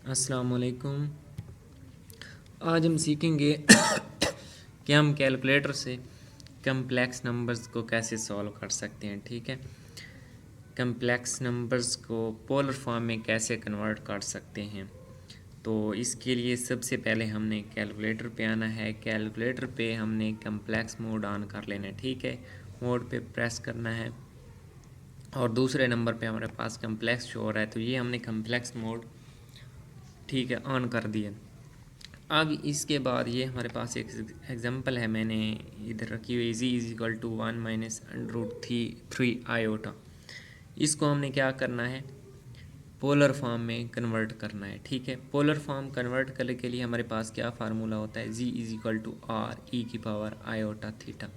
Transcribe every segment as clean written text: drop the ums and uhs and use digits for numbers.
अस्सलाम वालेकुम। आज हम सीखेंगे कि हम कैलकुलेटर से कम्प्लेक्स नंबर्स को कैसे सॉल्व कर सकते हैं। ठीक है, कम्प्लेक्स नंबर्स को पोलर फॉर्म में कैसे कन्वर्ट कर सकते हैं। तो इसके लिए सबसे पहले हमने कैलकुलेटर पे आना है। कैलकुलेटर पे हमने कम्प्लेक्स मोड ऑन कर लेना है। ठीक है, मोड पे प्रेस करना है और दूसरे नंबर पे हमारे पास कम्प्लेक्स शो हो रहा है, तो ये हमने कम्प्लेक्स मोड ठीक है ऑन कर दिया। अब इसके बाद ये हमारे पास एक एग्जांपल है, मैंने इधर रखी हुई z is equal to 1 minus √3 iota. इसको हमने क्या करना है, पोलर फॉर्म में कन्वर्ट करना है। ठीक है, पोलर फॉर्म कन्वर्ट करने के लिए हमारे पास क्या फार्मूला होता है, z is equal to r e की पावर आयोटा थीटा।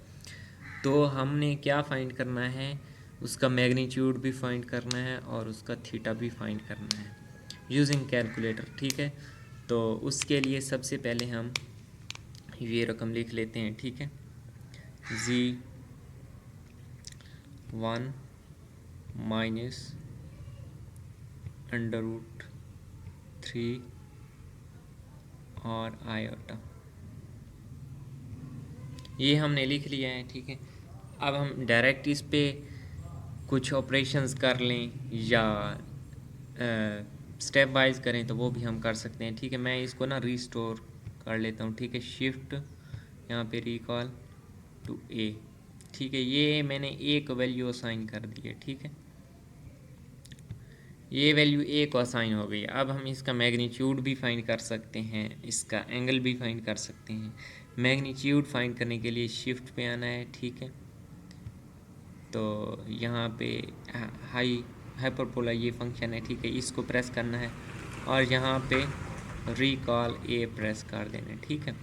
तो हमने क्या फाइंड करना है, उसका मैग्नीट्यूड भी फाइंड करना है और उसका थीटा भी फाइंड करना है यूजिंग कैलकुलेटर। ठीक है, तो उसके लिए सबसे पहले हम ये रकम लिख लेते हैं। ठीक है, z 1 माइनस √3 और आयोटा, ये हमने लिख लिया है। ठीक है, अब हम डायरेक्ट इस पे कुछ ऑपरेशंस कर लें या स्टेप वाइज करें तो वो भी हम कर सकते हैं। ठीक है, मैं इसको ना रीस्टोर कर लेता हूँ। ठीक है, शिफ्ट यहाँ पे रिकॉल टू ए। ठीक है, ये मैंने एक वैल्यू असाइन कर दी है। ठीक है, ये वैल्यू ए को असाइन हो गई। अब हम इसका मैग्नीट्यूड भी फाइंड कर सकते हैं, इसका एंगल भी फाइंड कर सकते हैं। मैग्नीट्यूड फाइंड करने के लिए शिफ्ट पे आना है। ठीक है, तो यहाँ पे हाइपरबोला ये फंक्शन है। ठीक है, इसको प्रेस करना है और यहाँ पे रिकॉल ए प्रेस कर देना है। ठीक है,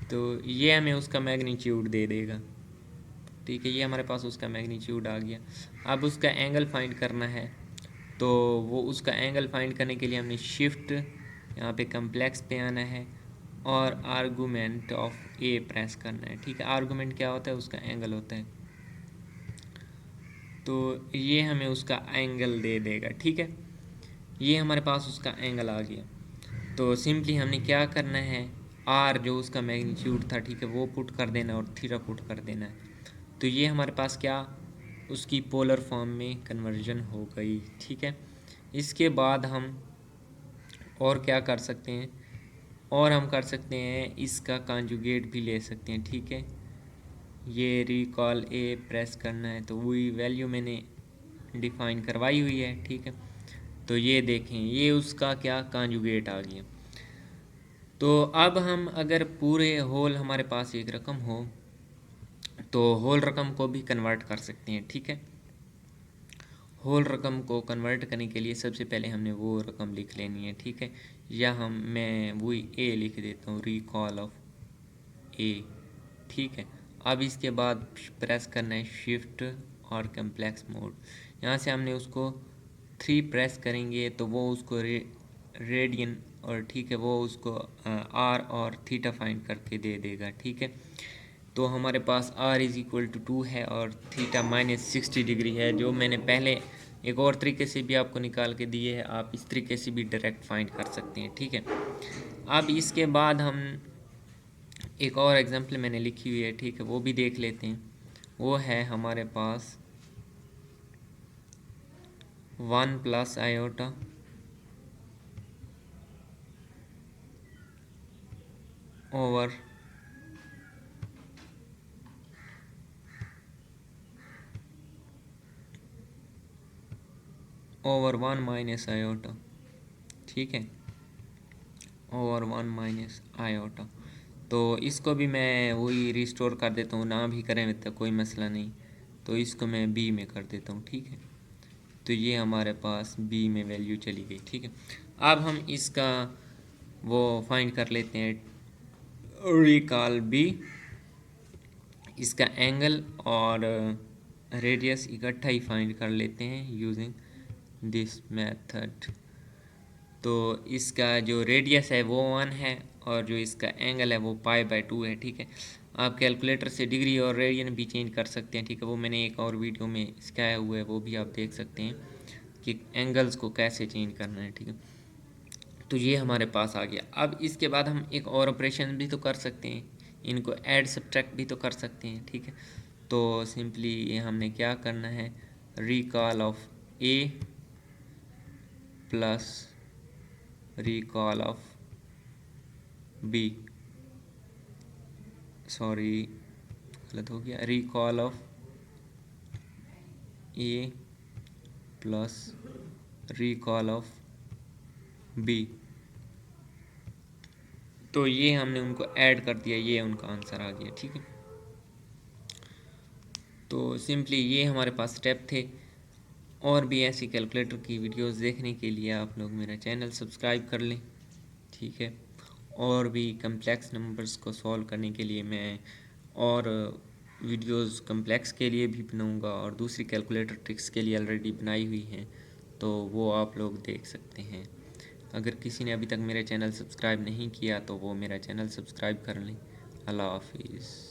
तो ये हमें उसका मैग्नीट्यूड दे देगा। ठीक है, ये हमारे पास उसका मैग्नीट्यूड आ गया। अब उसका एंगल फाइंड करना है, तो वो उसका एंगल फाइंड करने के लिए हमने शिफ्ट यहाँ पे कम्प्लेक्स पे आना है और आर्गूमेंट ऑफ ए प्रेस करना है। ठीक है, आर्गूमेंट क्या होता है, उसका एंगल होता है, तो ये हमें उसका एंगल दे देगा। ठीक है, ये हमारे पास उसका एंगल आ गया। तो सिंपली हमने क्या करना है, आर जो उसका मैग्नीट्यूड था, ठीक है, वो पुट कर देना और थीटा पुट कर देना है। तो ये हमारे पास क्या, उसकी पोलर फॉर्म में कन्वर्जन हो गई। ठीक है, इसके बाद हम और क्या कर सकते हैं, और हम कर सकते हैं इसका कॉन्जुगेट भी ले सकते हैं। ठीक है, ये रिकॉल ए प्रेस करना है, तो वही वैल्यू मैंने डिफाइन करवाई हुई है। ठीक है, तो ये देखें, ये उसका क्या कॉन्जुगेट आ गया। तो अब हम अगर पूरे होल हमारे पास एक रकम हो तो होल रकम को भी कन्वर्ट कर सकते हैं। ठीक है, होल रकम को कन्वर्ट करने के लिए सबसे पहले हमने वो रकम लिख लेनी है। ठीक है, या मैं वही ए लिख देता हूँ, रिकॉल ऑफ ए। ठीक है, अब इसके बाद प्रेस करना है शिफ्ट और कम्प्लेक्स मोड। यहाँ से हमने उसको 3 प्रेस करेंगे तो वो उसको रेडियन और ठीक है वो उसको आर और थीटा फाइंड करके दे देगा। ठीक है, तो हमारे पास आर इज़ इक्वल टू 2 है और थीटा -60 डिग्री है, जो मैंने पहले एक और तरीके से भी आपको निकाल के दिए है। आप इस तरीके से भी डायरेक्ट फाइंड कर सकते हैं। ठीक है, अब इसके बाद हम एक और एग्जांपल मैंने लिखी हुई है। ठीक है, वो भी देख लेते हैं। वो है हमारे पास 1 plus iota over over 1 minus iota. ठीक है, ओवर 1 माइनस आयोटा। तो इसको भी मैं वही रिस्टोर कर देता हूँ, ना भी करें तो कोई मसला नहीं। तो इसको मैं बी में कर देता हूँ। ठीक है, तो ये हमारे पास बी में वैल्यू चली गई। ठीक है, अब हम इसका वो फाइंड कर लेते हैं, रिकॉल बी, इसका एंगल और रेडियस इकट्ठा ही फाइंड कर लेते हैं यूजिंग दिस मेथड। तो इसका जो रेडियस है वो 1 है और जो इसका एंगल है वो π/2 है। ठीक है, आप कैलकुलेटर से डिग्री और रेडियन भी चेंज कर सकते हैं। ठीक है, वो मैंने एक और वीडियो में सिखाया हुआ है, वो भी आप देख सकते हैं कि एंगल्स को कैसे चेंज करना है। ठीक है, तो ये हमारे पास आ गया। अब इसके बाद हम एक और ऑपरेशन भी तो कर सकते हैं, इनको ऐड सब्ट्रैक्ट भी तो कर सकते हैं, ठीक है। तो सिंपली ये हमने क्या करना है, recall of A plus recall of B, sorry गलत हो गया, recall of A plus recall of B. तो ये हमने उनको ऐड कर दिया, ये उनका आंसर आ गया, ठीक है। तो सिंपली ये हमारे पास स्टेप थे। और भी ऐसी कैलकुलेटर की वीडियोस देखने के लिए आप लोग मेरा चैनल सब्सक्राइब कर लें, ठीक है। और भी कम्प्लेक्स नंबर्स को सॉल्व करने के लिए मैं और वीडियोस कम्प्लेक्स के लिए भी बनाऊंगा, और दूसरी कैलकुलेटर ट्रिक्स के लिए ऑलरेडी बनाई हुई हैं, तो वो आप लोग देख सकते हैं। अगर किसी ने अभी तक मेरा चैनल सब्सक्राइब नहीं किया तो वो मेरा चैनल सब्सक्राइब कर लें। अल्लाह हाफिज़।